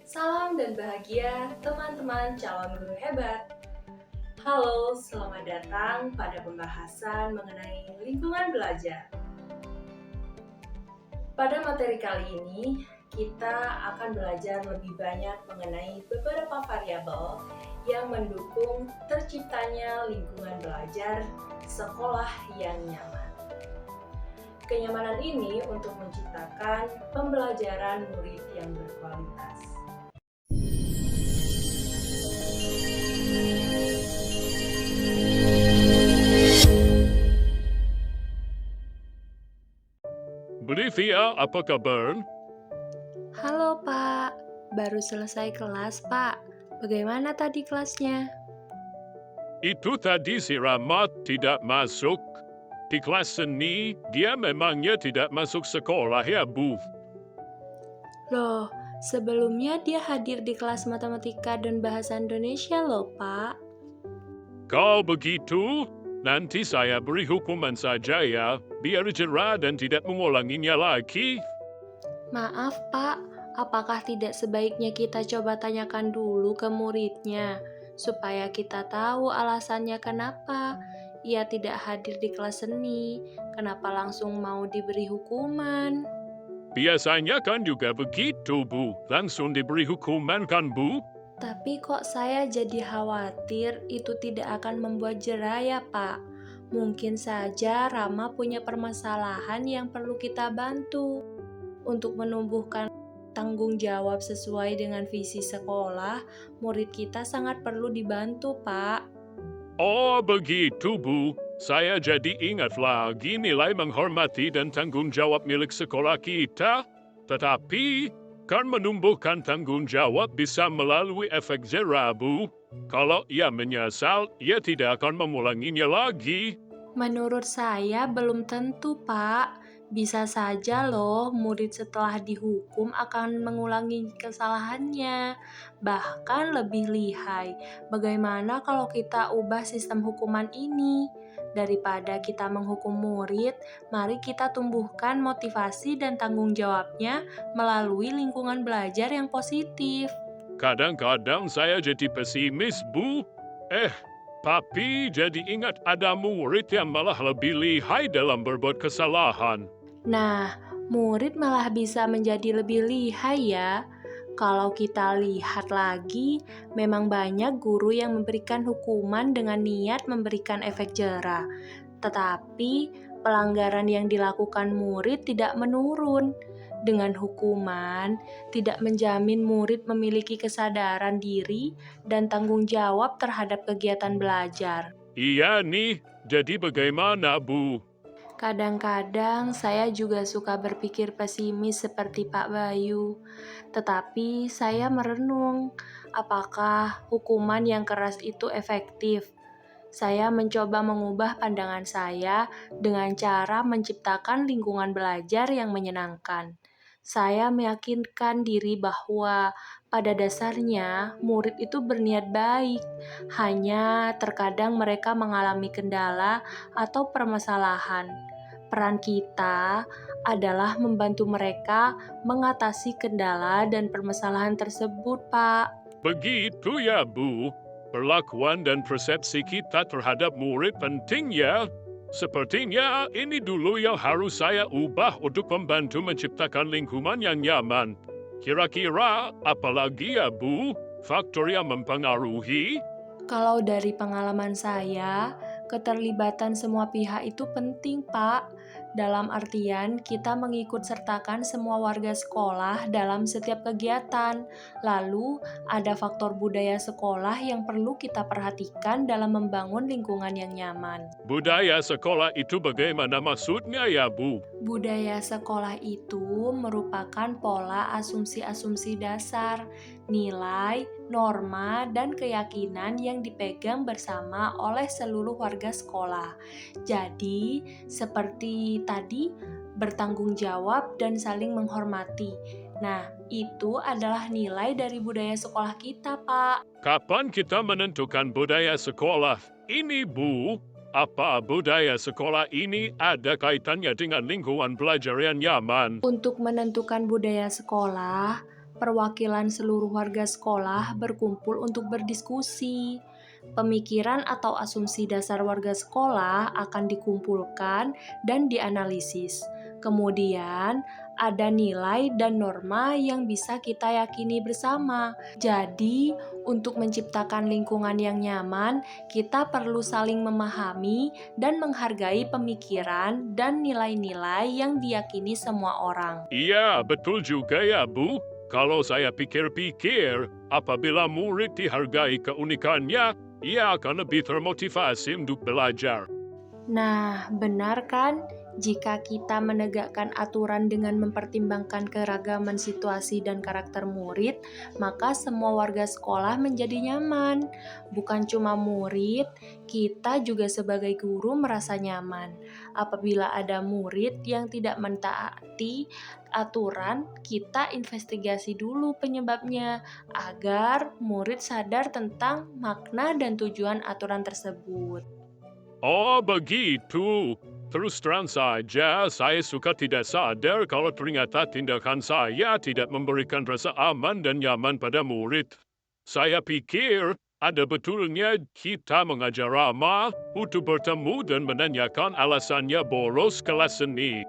Salam dan bahagia teman-teman calon guru hebat. Halo, selamat datang pada pembahasan mengenai lingkungan belajar. Pada materi kali ini, kita akan belajar lebih banyak mengenai beberapa variabel yang mendukung terciptanya lingkungan belajar sekolah yang nyaman. Kenyamanan ini untuk menciptakan pembelajaran murid yang berkualitas. Bolivia, apa kabar? Halo Pak, baru selesai kelas Pak. Bagaimana tadi kelasnya? Itu tadi si Rahmat tidak masuk. Di kelas seni, dia memangnya tidak masuk sekolah ya, Bu? Loh, sebelumnya dia hadir di kelas matematika dan bahasa Indonesia loh Pak. Kalau begitu, nanti saya beri hukuman saja ya, biar jerah dan tidak mengulanginya lagi. Maaf Pak, apakah tidak sebaiknya kita coba tanyakan dulu ke muridnya, supaya kita tahu alasannya kenapa ia tidak hadir di kelas seni, kenapa langsung mau diberi hukuman? Biasanya kan juga begitu, Bu. Langsung diberi hukuman kan, Bu? Tapi kok saya jadi khawatir itu tidak akan membuat jera ya Pak. Mungkin saja Rama punya permasalahan yang perlu kita bantu. Untuk menumbuhkan tanggung jawab sesuai dengan visi sekolah, murid kita sangat perlu dibantu Pak. Oh, begitu, Bu. Saya jadi ingat lagi nilai menghormati dan tanggung jawab milik sekolah kita. Tetapi, kan menumbuhkan tanggung jawab bisa melalui efek jera, Bu. Kalau ia menyesal, ia tidak akan mengulanginya lagi. Menurut saya belum tentu, Pak. Bisa saja loh murid setelah dihukum akan mengulangi kesalahannya, bahkan lebih lihai. Bagaimana kalau kita ubah sistem hukuman ini? Daripada kita menghukum murid, mari kita tumbuhkan motivasi dan tanggung jawabnya melalui lingkungan belajar yang positif. Kadang-kadang saya jadi pesimis, Bu. Tapi jadi ingat ada murid yang malah lebih lihai dalam berbuat kesalahan. Nah, murid malah bisa menjadi lebih lihai ya. Kalau kita lihat lagi, memang banyak guru yang memberikan hukuman dengan niat memberikan efek jera. Tetapi, pelanggaran yang dilakukan murid tidak menurun. Dengan hukuman, tidak menjamin murid memiliki kesadaran diri dan tanggung jawab terhadap kegiatan belajar. Iya nih, jadi bagaimana, Bu? Kadang-kadang saya juga suka berpikir pesimis seperti Pak Bayu, tetapi saya merenung, apakah hukuman yang keras itu efektif? Saya mencoba mengubah pandangan saya dengan cara menciptakan lingkungan belajar yang menyenangkan. Saya meyakinkan diri bahwa pada dasarnya murid itu berniat baik, hanya terkadang mereka mengalami kendala atau permasalahan. Peran kita adalah membantu mereka mengatasi kendala dan permasalahan tersebut, Pak. Begitu ya, Bu. Perlakuan dan persepsi kita terhadap murid penting ya. Sepertinya ini dulu yang harus saya ubah untuk membantu menciptakan lingkungan yang nyaman. Kira-kira apalagi ya, Bu? Faktor yang mempengaruhi? Kalau dari pengalaman saya, keterlibatan semua pihak itu penting, Pak. Dalam artian, kita mengikut sertakan semua warga sekolah dalam setiap kegiatan. Lalu, ada faktor budaya sekolah yang perlu kita perhatikan dalam membangun lingkungan yang nyaman. Budaya sekolah itu bagaimana maksudnya ya, Bu? Budaya sekolah itu merupakan pola asumsi-asumsi dasar, nilai, norma, dan keyakinan yang dipegang bersama oleh seluruh warga sekolah. Jadi, seperti tadi, bertanggung jawab dan saling menghormati. Nah, itu adalah nilai dari budaya sekolah kita, Pak. Kapan kita menentukan budaya sekolah ini, Bu? Apa budaya sekolah ini ada kaitannya dengan lingkungan belajar yang nyaman? Untuk menentukan budaya sekolah, perwakilan seluruh warga sekolah berkumpul untuk berdiskusi. Pemikiran atau asumsi dasar warga sekolah akan dikumpulkan dan dianalisis. Kemudian, ada nilai dan norma yang bisa kita yakini bersama. Jadi, untuk menciptakan lingkungan yang nyaman, kita perlu saling memahami dan menghargai pemikiran dan nilai-nilai yang diyakini semua orang. Iya, betul juga ya, Bu. Kalau saya pikir-pikir, apabila murid dihargai keunikannya, ia akan lebih termotivasi untuk belajar. Nah, benar kan? Jika kita menegakkan aturan dengan mempertimbangkan keragaman situasi dan karakter murid, maka semua warga sekolah menjadi nyaman. Bukan cuma murid, kita juga sebagai guru merasa nyaman. Apabila ada murid yang tidak mentaati aturan, kita investigasi dulu penyebabnya agar murid sadar tentang makna dan tujuan aturan tersebut. Oh, begitu. Terus terang saja, saya suka tidak sadar kalau ternyata tindakan saya tidak memberikan rasa aman dan nyaman pada murid. Saya pikir ada betulnya kita mengajar ramah untuk bertemu dan menanyakan alasannya bolos kelas seni.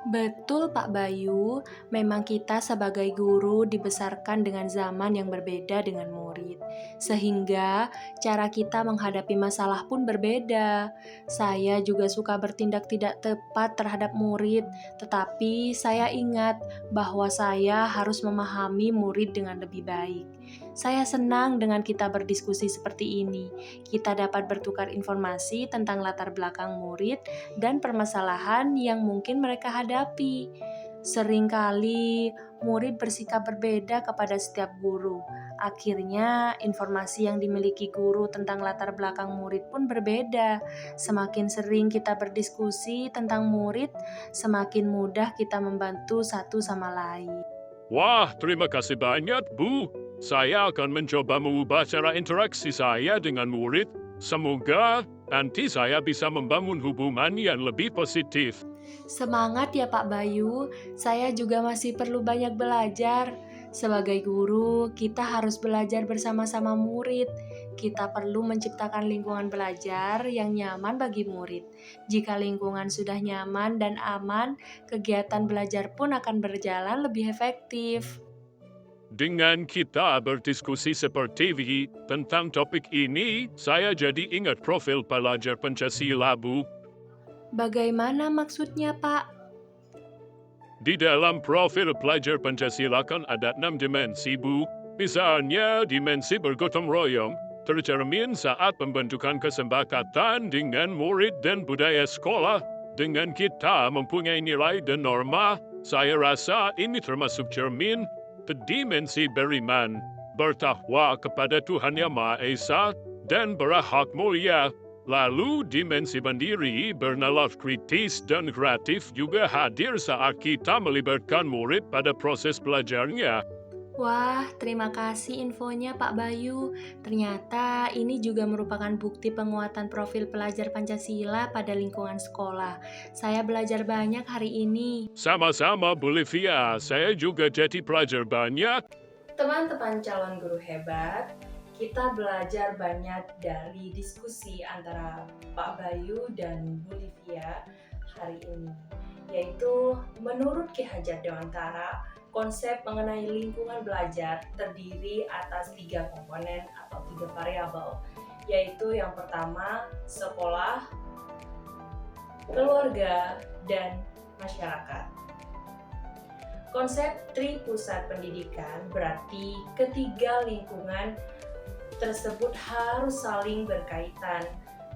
Betul Pak Bayu, memang kita sebagai guru dibesarkan dengan zaman yang berbeda dengan murid. Sehingga cara kita menghadapi masalah pun berbeda. Saya juga suka bertindak tidak tepat terhadap murid, tetapi saya ingat bahwa saya harus memahami murid dengan lebih baik. Saya senang dengan kita berdiskusi seperti ini. Kita dapat bertukar informasi tentang latar belakang murid dan permasalahan yang mungkin mereka hadapi. Seringkali murid bersikap berbeda kepada setiap guru. Akhirnya, informasi yang dimiliki guru tentang latar belakang murid pun berbeda. Semakin sering kita berdiskusi tentang murid, semakin mudah kita membantu satu sama lain. Wah, terima kasih banyak, Bu. Saya akan mencoba mengubah cara interaksi saya dengan murid. Semoga nanti saya bisa membangun hubungan yang lebih positif. Semangat ya Pak Bayu, saya juga masih perlu banyak belajar. Sebagai guru, kita harus belajar bersama-sama murid. Kita perlu menciptakan lingkungan belajar yang nyaman bagi murid. Jika lingkungan sudah nyaman dan aman, kegiatan belajar pun akan berjalan lebih efektif. Dengan kita berdiskusi seperti ini tentang topik ini, saya jadi ingat profil pelajar Pancasila, Bu. Bagaimana maksudnya, Pak? Di dalam profil pelajar Pancasila kan ada 6 dimensi, Bu. Misalnya, dimensi bergotong royong, tercermin saat pembentukan kesepakatan dengan murid dan budaya sekolah. Dengan kita mempunyai nilai dan norma, saya rasa ini termasuk cermin dimensi beriman, bertakwa kepada Tuhan Yang Maha Esa, dan berakhlak mulia. Lalu dimensi mandiri, bernalar kritis dan kreatif juga hadir saat kita melibatkan murid pada proses belajarnya. Wah, terima kasih infonya Pak Bayu. Ternyata ini juga merupakan bukti penguatan profil pelajar Pancasila pada lingkungan sekolah. Saya belajar banyak hari ini. Sama-sama, Bu Livia. Saya juga jadi pelajar banyak. Teman-teman calon guru hebat, kita belajar banyak dari diskusi antara Pak Bayu dan Bu Livia hari ini, yaitu menurut Ki Hajar Dewantara, konsep mengenai lingkungan belajar terdiri atas 3 komponen atau 3 variabel, yaitu yang pertama, sekolah, keluarga, dan masyarakat. Konsep Tripusat Pendidikan berarti ketiga lingkungan tersebut harus saling berkaitan.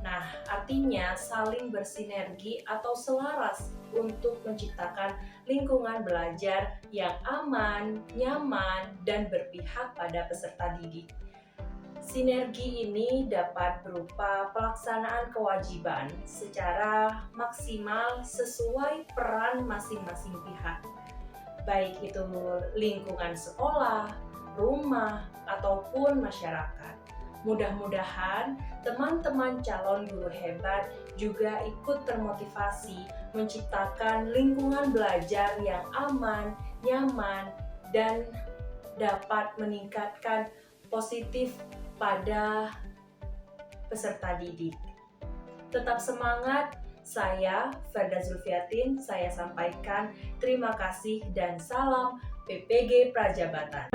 Nah, artinya saling bersinergi atau selaras untuk menciptakan lingkungan belajar yang aman, nyaman, dan berpihak pada peserta didik. Sinergi ini dapat berupa pelaksanaan kewajiban secara maksimal sesuai peran masing-masing pihak, baik itu lingkungan sekolah, rumah, ataupun masyarakat. Mudah-mudahan teman-teman calon guru hebat juga ikut termotivasi menciptakan lingkungan belajar yang aman, nyaman, dan dapat meningkatkan positif pada peserta didik. Tetap semangat, saya Ferda Zulfiatin, saya sampaikan terima kasih dan salam PPG Prajabatan.